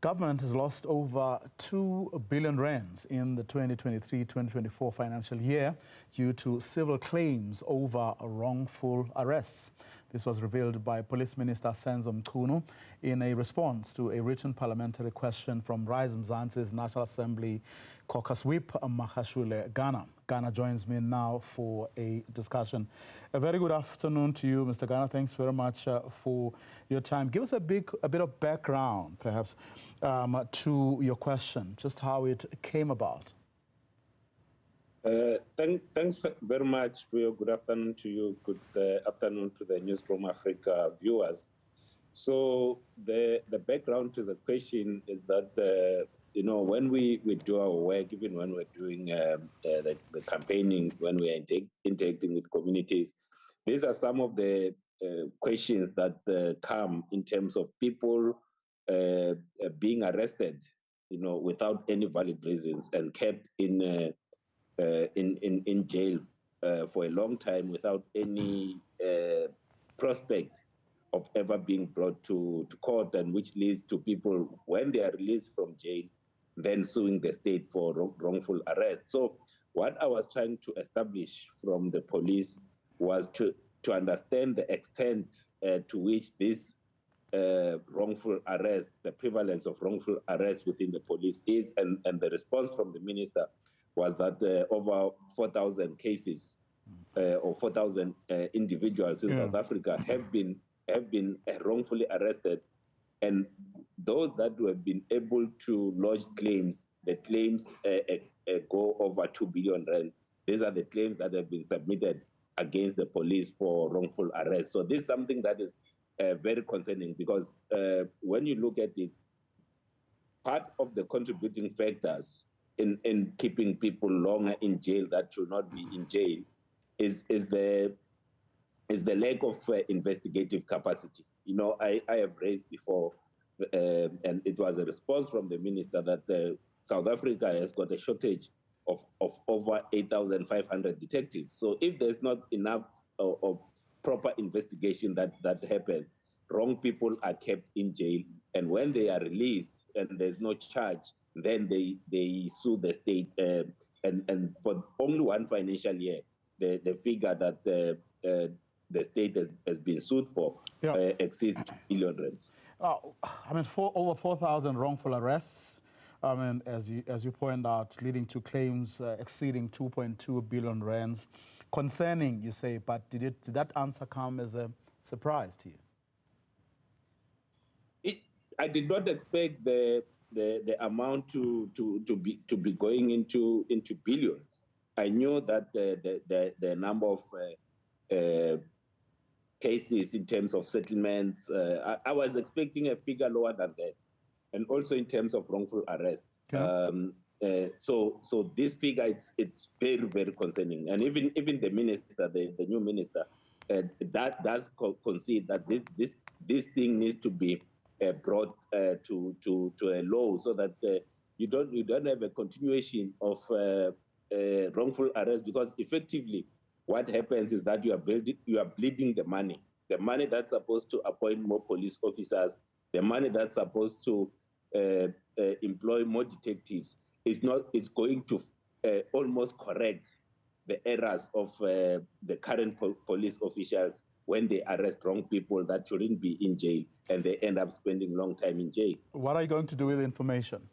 Government has lost over 2 billion rands in the 2023-2024 financial year due to civil claims over wrongful arrests. This was revealed by Police Minister Senzo Mchunu in a response to a written parliamentary question from Rise Mzansi's National Assembly caucus whip, Makashule Gana. Gana joins me now for a discussion. A very good afternoon to you, Mr. Gana. Thanks very much for your time. Give us a bit of background, perhaps, to your question, just how it came about. Thanks very much for your good afternoon to you. Good afternoon to the Newzroom Afrika viewers. So the background to the question is that when we do our work, even when we're doing the campaigning, when we are interacting with communities, these are some of the questions that come in terms of people being arrested, without any valid reasons and kept in jail for a long time without any prospect of ever being brought to court, and which leads to people, when they are released from jail, then suing the state for wrongful arrest. So what I was trying to establish from the police was to understand the extent to which this wrongful arrest, the prevalence of wrongful arrest within the police is, and the response from the minister was that over 4,000 cases or 4,000 individuals in South Africa have been wrongfully arrested, and those that have been able to lodge claims, the claims go over 2 billion rands. These are the claims that have been submitted against the police for wrongful arrest. So this is something that is very concerning, because when you look at it, part of the contributing factors in keeping people longer in jail that should not be in jail is the lack of investigative capacity. I have raised before, and it was a response from the minister, that South Africa has got a shortage of over 8,500 detectives. So if there's not enough of proper investigation that happens, wrong people are kept in jail, and when they are released and there's no charge, then they sue the state, and for only one financial year, the figure that the state has been sued for exceeds 2 billion rands. Over 4,000 wrongful arrests, as you point out, leading to claims exceeding 2.2 billion rands. Concerning, you say, but did that answer come as a surprise to you? I did not expect the amount to be going into billions. I knew that the number of cases in terms of settlements, I was expecting a figure lower than that, and also in terms of wrongful arrests. Okay. So this figure, it's very, very concerning, and even the minister, the new minister, that does concede that this thing needs to be brought to a law, so that you don't have a continuation of wrongful arrest, because effectively what happens is that you are bleeding the money that's supposed to appoint more police officers, the money that's supposed to employ more detectives. It's going to almost correct the errors of the current police officials when they arrest wrong people that shouldn't be in jail, and they end up spending long time in jail. What are you going to do with the information?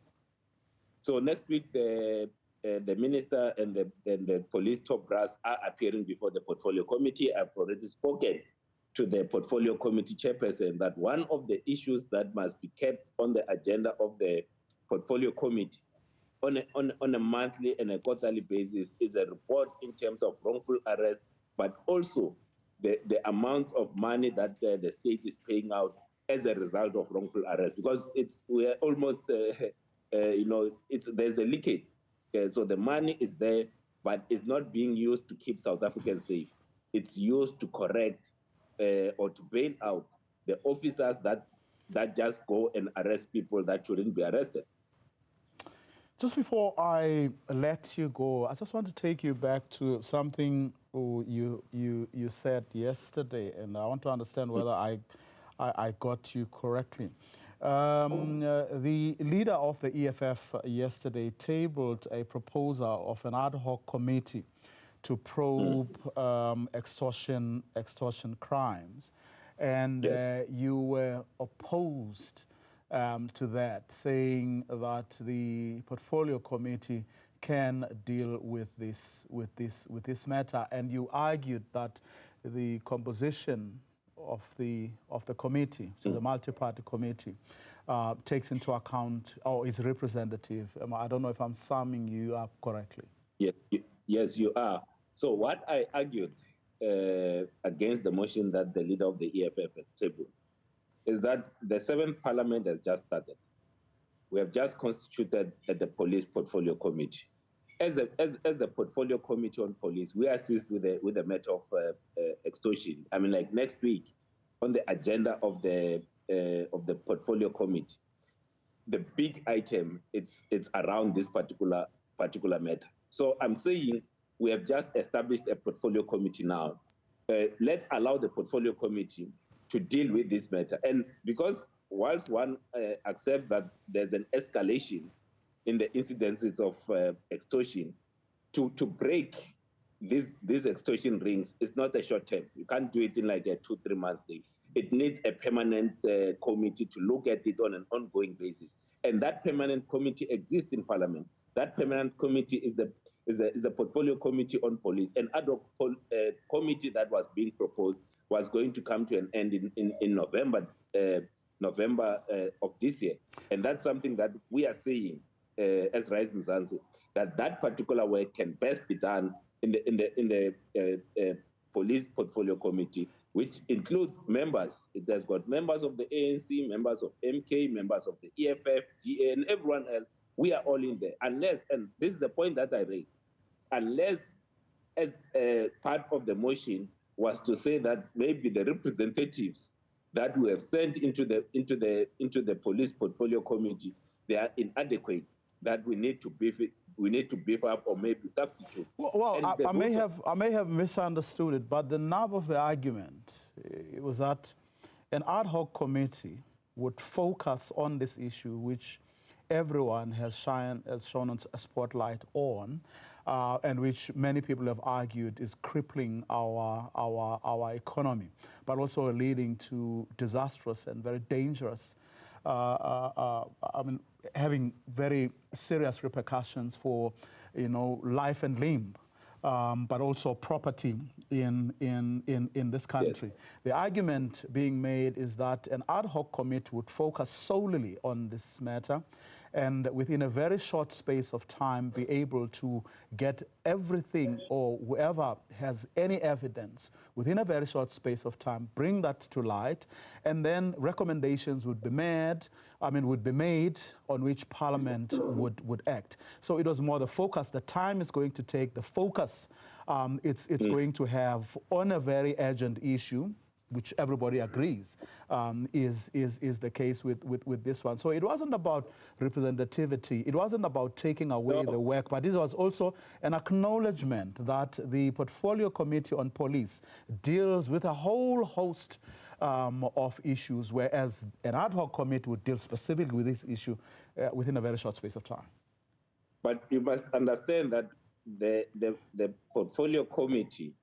So next week, the minister and the police top brass are appearing before the portfolio committee. I've already spoken to the portfolio committee chairperson that one of the issues that must be kept on the agenda of the portfolio committee on a monthly and a quarterly basis is a report in terms of wrongful arrest, but also the amount of money that the state is paying out as a result of wrongful arrest, because we're almost there's a leakage. So the money is there, but it's not being used to keep South Africans safe. It's used to correct or to bail out the officers that just go and arrest people that shouldn't be arrested. Just before I let you go, I just want to take you back to something you said yesterday, and I want to understand whether I got you correctly. The leader of the EFF yesterday tabled a proposal of an ad hoc committee to probe extortion crimes, and Yes. you were opposed to that, saying that the portfolio committee can deal with this matter, and you argued that the composition of the committee, which is a multi-party committee, takes into account or is representative. I don't know if I'm summing you up correctly. Yes, you are. So what I argued against the motion that the leader of the EFF had tabled is that the 7th Parliament has just started. We have just constituted the Police Portfolio Committee. As the Portfolio Committee on Police, we assist with the matter of extortion. I mean, like next week, on the agenda of the Portfolio Committee, the big item it's around this particular matter. So I'm saying we have just established a Portfolio Committee now. Let's allow the Portfolio Committee to deal with this matter. And because whilst one accepts that there's an escalation in the incidences of extortion, to break these extortion rings is not a short term. You can't do it in like a 2-3 months thing. It needs a permanent committee to look at it on an ongoing basis. And that permanent committee exists in Parliament. That permanent committee is the Portfolio Committee on Police. An ad hoc committee that was being proposed was going to come to an end in November of this year. And that's something that we are saying as Rise Mzansi, that particular work can best be done in the Police Portfolio Committee, which includes members. It has got members of the ANC, members of MK, members of the EFF, GA, and everyone else. We are all in there. Unless, and this is the point that I raised, unless as part of the motion was to say that maybe the representatives that we have sent into the Police Portfolio Committee, they are inadequate, that we need to beef up or maybe substitute. Well, I may have misunderstood it, but the nub of the argument was that an ad hoc committee would focus on this issue, which everyone has shown a spotlight on, and which many people have argued is crippling our economy, but also leading to disastrous and very dangerous, having very serious repercussions for, life and limb, but also property in this country. Yes. The argument being made is that an ad hoc committee would focus solely on this matter, and within a very short space of time be able to get everything, or whoever has any evidence within a very short space of time, bring that to light, and then recommendations would be made on which Parliament would act. So it was more the focus, the time is going to take, the focus it's going to have on a very urgent issue, which everybody agrees is the case with this one. So it wasn't about representativity. It wasn't about taking away the work, but this was also an acknowledgement that the Portfolio Committee on Police deals with a whole host of issues, whereas an ad hoc committee would deal specifically with this issue within a very short space of time. But you must understand that the Portfolio Committee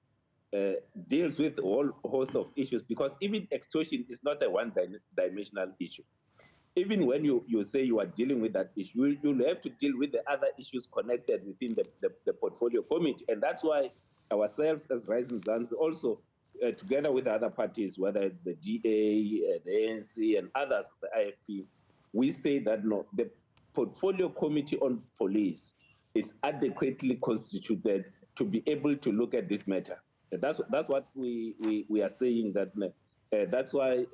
deals with a whole host of issues, because even extortion is not a one-dimensional issue. Even when you say you are dealing with that issue, you'll have to deal with the other issues connected within the Portfolio Committee. And that's why ourselves as Rise Mzansi also, together with other parties, whether the DA, the ANC, and others, the IFP, we say that no, the Portfolio Committee on Police is adequately constituted to be able to look at this matter. That's what we are saying. That's why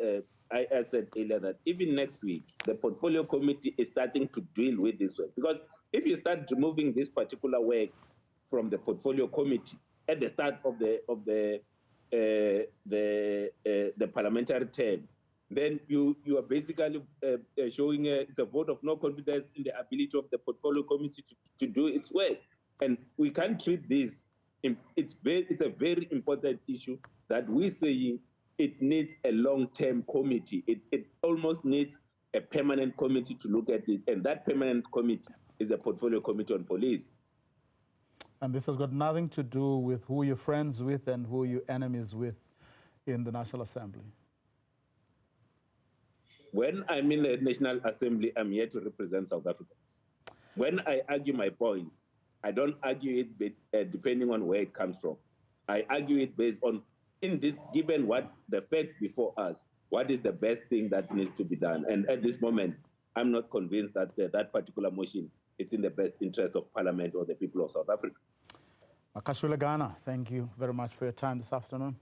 I said earlier that even next week the Portfolio Committee is starting to deal with this work, because if you start removing this particular work from the Portfolio Committee at the start of the parliamentary term, then you are basically showing it's a vote of no confidence in the ability of the Portfolio Committee to do its work, and we can't treat this. It's a very important issue that we're saying it needs a long-term committee. It almost needs a permanent committee to look at it, and that permanent committee is a portfolio committee on police. And this has got nothing to do with who you're friends with and who you're enemies with in the National Assembly. When I'm in the National Assembly, I'm here to represent South Africans. When I argue my point, I don't argue it depending on where it comes from. I argue it based on, given what the facts before us, what is the best thing that needs to be done? And at this moment, I'm not convinced that that particular motion is in the best interest of Parliament or the people of South Africa. Makashule Gana, thank you very much for your time this afternoon.